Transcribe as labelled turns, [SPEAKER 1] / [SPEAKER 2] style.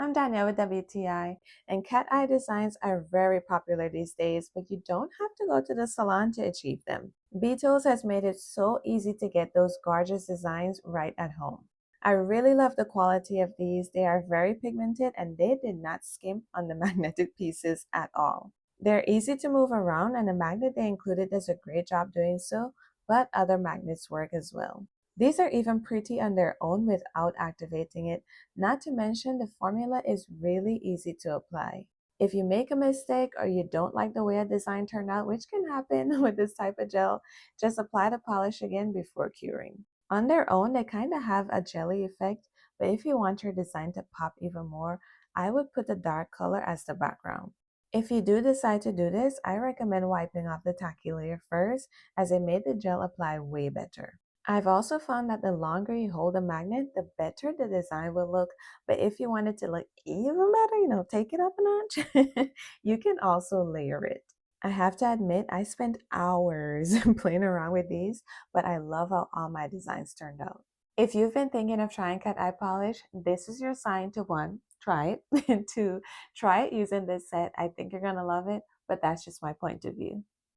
[SPEAKER 1] I'm Danielle with WTI, and cat eye designs are very popular these days, but you don't have to go to the salon to achieve them. Beetles has made it so easy to get those gorgeous designs right at home. I really love the quality of these. They are very pigmented and they did not skimp on the magnetic pieces at all. They're easy to move around, and the magnet they included does a great job doing so, but other magnets work as well. These are even pretty on their own without activating it, not to mention the formula is really easy to apply. If you make a mistake or you don't like the way a design turned out, which can happen with this type of gel, just apply the polish again before curing. On their own, they kind of have a jelly effect, but if you want your design to pop even more, I would put the dark color as the background. If you do decide to do this, I recommend wiping off the tacky layer first, as it made the gel apply way better. I've also found that the longer you hold the magnet, the better the design will look. But if you want it to look even better, take it up a notch, you can also layer it. I have to admit, I spent hours playing around with these, but I love how all my designs turned out. If you've been thinking of trying cat eye polish, this is your sign to one, try it, and two, try it using this set. I think you're gonna love it, but that's just my point of view.